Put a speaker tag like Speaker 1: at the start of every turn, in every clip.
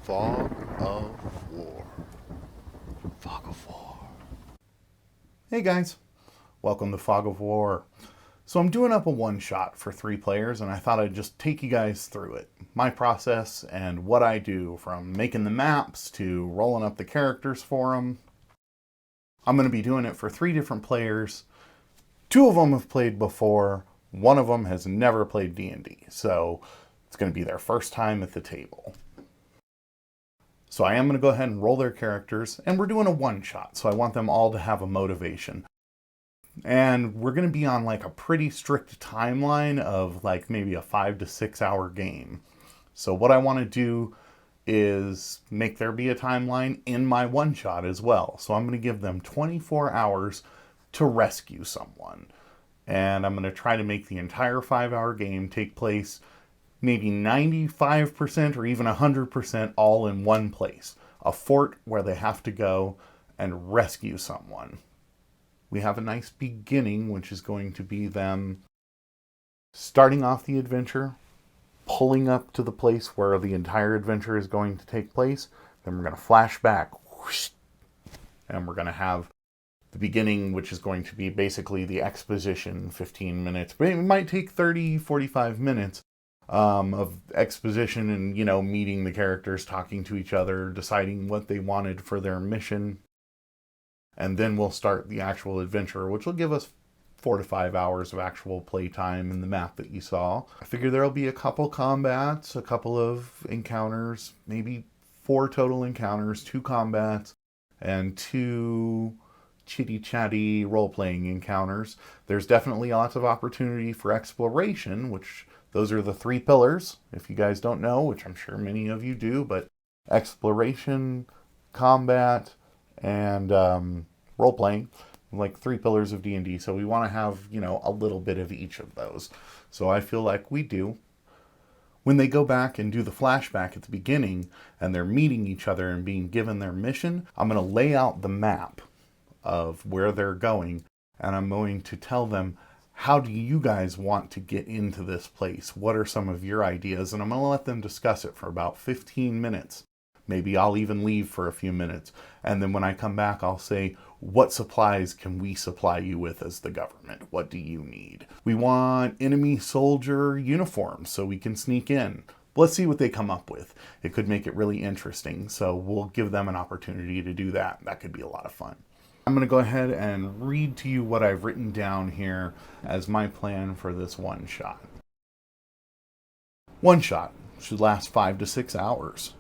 Speaker 1: Fog of War. Fog of War.
Speaker 2: Hey guys, welcome to Fog of War. So I'm doing up a one-shot for 3 players, and I thought I'd just take you guys through it. My process and what I do, from making the maps to rolling up the characters for them. I'm going to be doing it for 3 different players. 2 of them have played before. 1 of them has never played D&D, so it's going to be their first time at the table. So I am going to go ahead and roll their characters, and we're doing a one-shot, so I want them all to have a motivation. And we're going to be on like a pretty strict timeline of like maybe a 5 to 6 hour game. So what I want to do is make there be a timeline in my one-shot as well. So I'm going to give them 24 hours to rescue someone. And I'm going to try to make the entire 5-hour game take place maybe 95% or even 100% all in one place. A fort where they have to go and rescue someone. We have a nice beginning, which is going to be them starting off the adventure, pulling up to the place where the entire adventure is going to take place. Then we're going to flash back, whoosh, and we're going to have the beginning, which is going to be basically the exposition, 15 minutes. But it might take 30, 45 minutes of exposition and, meeting the characters, talking to each other, deciding what they wanted for their mission. And then we'll start the actual adventure, which will give us 4 to 5 hours of actual playtime in the map that you saw. I figure there'll be a couple combats, a couple of encounters, maybe 4 total encounters, 2 combats, and 2 chitty-chatty role-playing encounters. There's definitely lots of opportunity for exploration, which those are the 3 pillars, if you guys don't know, which I'm sure many of you do, but exploration, combat, and role-playing, like 3 pillars of D&D. So we want to have, a little bit of each of those. So I feel like we do. When they go back and do the flashback at the beginning, and they're meeting each other and being given their mission, I'm going to lay out the map of where they're going, and I'm going to tell them, how do you guys want to get into this place? What are some of your ideas? And I'm going to let them discuss it for about 15 minutes. Maybe I'll even leave for a few minutes. And then when I come back, I'll say, what supplies can we supply you with as the government? What do you need? We want enemy soldier uniforms so we can sneak in. Let's see what they come up with. It could make it really interesting. So we'll give them an opportunity to do that. That could be a lot of fun. I'm going to go ahead and read to you what I've written down here as my plan for this one shot. One shot should last 5 to 6 hours.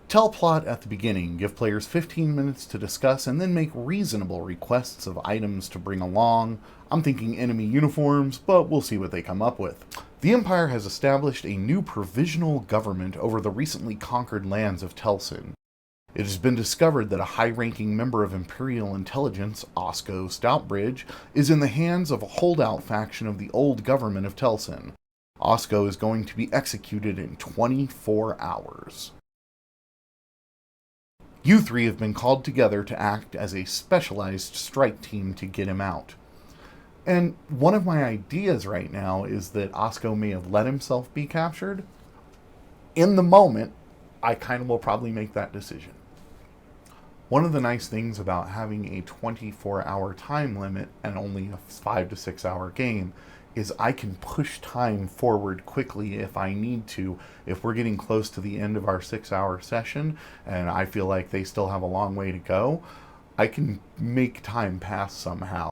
Speaker 2: Tell plot at the beginning, give players 15 minutes to discuss, and then make reasonable requests of items to bring along. I'm thinking enemy uniforms, but we'll see what they come up with. The Empire has established a new provisional government over the recently conquered lands of Telsin. It has been discovered that a high-ranking member of Imperial Intelligence, Osco Stoutbridge, is in the hands of a holdout faction of the old government of Telsin. Osco is going to be executed in 24 hours. You 3 have been called together to act as a specialized strike team to get him out. And one of my ideas right now is that Osco may have let himself be captured. In the moment, I kind of will probably make that decision. One of the nice things about having a 24-hour time limit and only a 5 to 6 hour game is I can push time forward quickly if I need to. If we're getting close to the end of our 6-hour session and I feel like they still have a long way to go, I can make time pass somehow.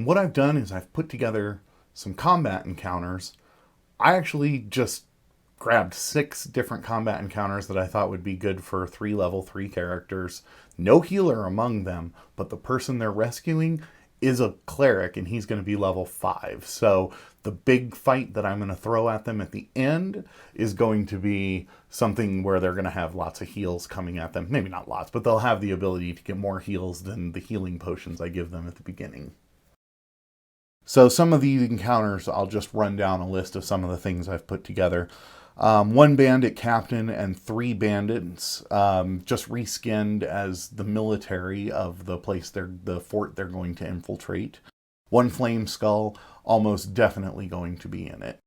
Speaker 2: And what I've done is I've put together some combat encounters. I actually just grabbed 6 different combat encounters that I thought would be good for 3 level 3 characters. No healer among them, but the person they're rescuing is a cleric and he's going to be level 5. So the big fight that I'm going to throw at them at the end is going to be something where they're going to have lots of heals coming at them. Maybe not lots, but they'll have the ability to get more heals than the healing potions I give them at the beginning. So some of these encounters, I'll just run down a list of some of the things I've put together. 1 bandit captain and 3 bandits just reskinned as the military of the the fort they're going to infiltrate. 1 flame skull, almost definitely going to be in it.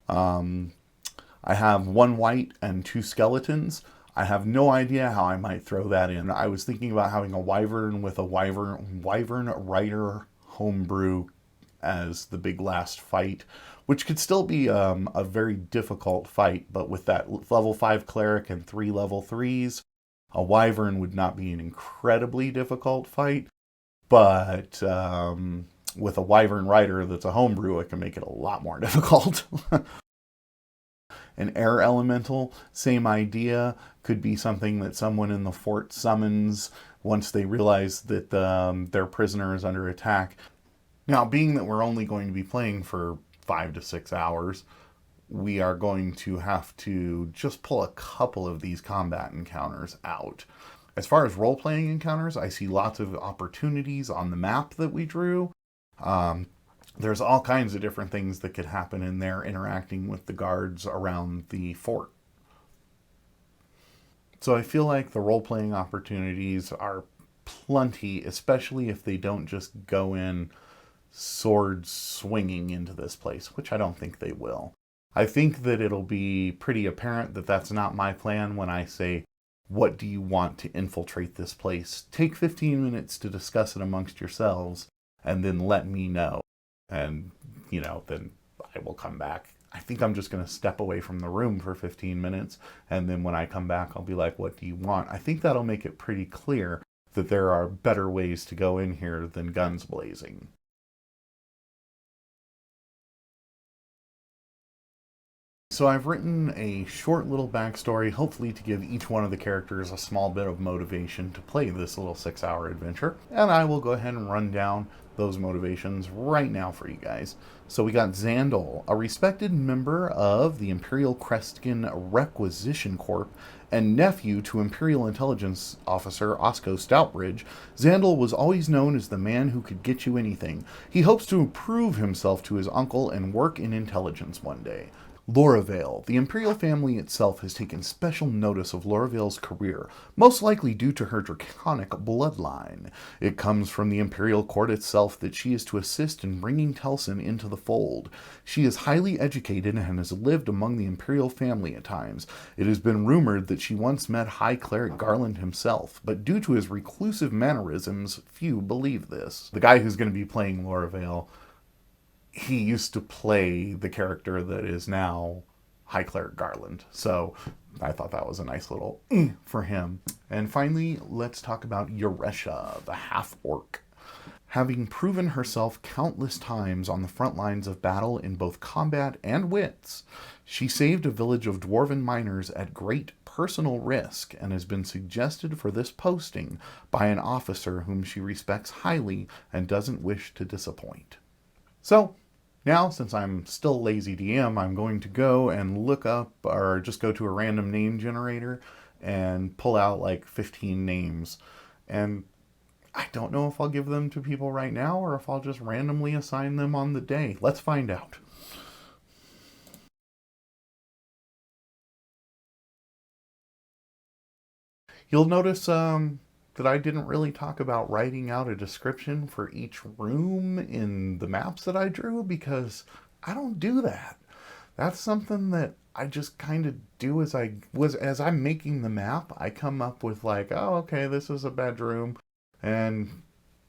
Speaker 2: I have 1 white and 2 skeletons. I have no idea how I might throw that in. I was thinking about having a wyvern with a wyvern rider homebrew as the big last fight, which could still be a very difficult fight, but with that level 5 cleric and 3 level 3s, a wyvern would not be an incredibly difficult fight, but with a wyvern rider that's a homebrew, it can make it a lot more difficult. An air elemental, same idea, could be something that someone in the fort summons once they realize that their prisoner is under attack. Now, being that we're only going to be playing for 5 to 6 hours, we are going to have to just pull a couple of these combat encounters out. As far as role-playing encounters, I see lots of opportunities on the map that we drew. There's all kinds of different things that could happen in there interacting with the guards around the fort. So I feel like the role-playing opportunities are plenty, especially if they don't just go in swords swinging into this place, which I don't think they will. I think that it'll be pretty apparent that that's not my plan when I say, what do you want to infiltrate this place? Take 15 minutes to discuss it amongst yourselves, and then let me know. And, then I will come back. I think I'm just going to step away from the room for 15 minutes, and then when I come back, I'll be like, what do you want? I think that'll make it pretty clear that there are better ways to go in here than guns blazing. So I've written a short little backstory, hopefully to give each one of the characters a small bit of motivation to play this little 6-hour adventure. And I will go ahead and run down those motivations right now for you guys. So we got Xandal, a respected member of the Imperial Kreskin Requisition Corps and nephew to Imperial Intelligence Officer Osco Stoutbridge. Xandal was always known as the man who could get you anything. He hopes to prove himself to his uncle and work in intelligence one day. Loravale. The Imperial family itself has taken special notice of Loravale's career, most likely due to her draconic bloodline. It comes from the Imperial court itself that she is to assist in bringing Telsin into the fold. She is highly educated and has lived among the Imperial family at times. It has been rumored that she once met High Cleric Garland himself, but due to his reclusive mannerisms, few believe this. The guy who's going to be playing Loravale, he used to play the character that is now High Cleric Garland. So I thought that was a nice little for him. And finally, let's talk about Yuresha, the half-orc. Having proven herself countless times on the front lines of battle in both combat and wits, she saved a village of dwarven miners at great personal risk and has been suggested for this posting by an officer whom she respects highly and doesn't wish to disappoint. So, now, since I'm still lazy DM, I'm going to go and look up or just go to a random name generator and pull out like 15 names. And I don't know if I'll give them to people right now or if I'll just randomly assign them on the day. Let's find out. You'll notice that I didn't really talk about writing out a description for each room in the maps that I drew because I don't do that. That's something that I just kind of do as I'm making the map. I come up with like, oh, okay, this is a bedroom. And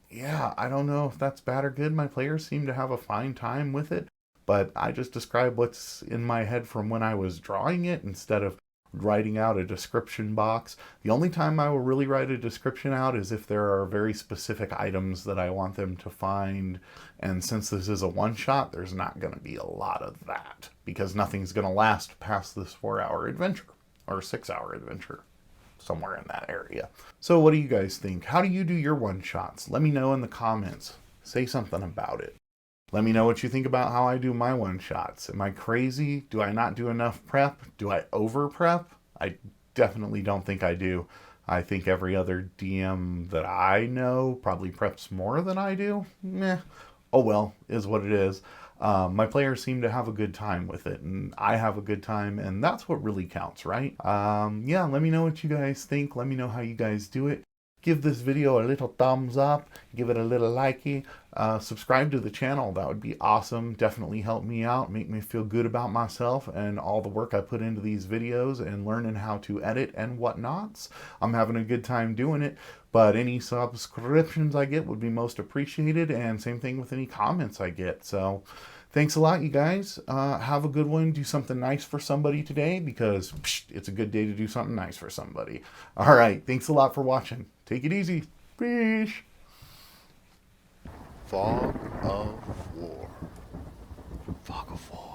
Speaker 2: yeah, I don't know if that's bad or good. My players seem to have a fine time with it, but I just describe what's in my head from when I was drawing it instead of writing out a description box. The only time I will really write a description out is if there are very specific items that I want them to find. And since this is a one-shot, there's not going to be a lot of that because nothing's going to last past this 4-hour adventure or 6-hour adventure, somewhere in that area. So what do you guys think? How do you do your one-shots? Let me know in the comments. Say something about it. Let me know what you think about how I do my one-shots. Am I crazy? Do I not do enough prep? Do I over-prep? I definitely don't think I do. I think every other DM that I know probably preps more than I do. Meh. Oh well, is what it is. My players seem to have a good time with it, and I have a good time, and that's what really counts, right? Yeah, let me know what you guys think. Let me know how you guys do it. Give this video a little thumbs up, give it a little likey, subscribe to the channel. That would be awesome. Definitely help me out, make me feel good about myself and all the work I put into these videos and learning how to edit and whatnots. I'm having a good time doing it, but any subscriptions I get would be most appreciated, and same thing with any comments I get. So thanks a lot, you guys. Have a good one. Do something nice for somebody today because it's a good day to do something nice for somebody. All right. Thanks a lot for watching. Take it easy. Peace.
Speaker 1: Fog of War. Fog of War.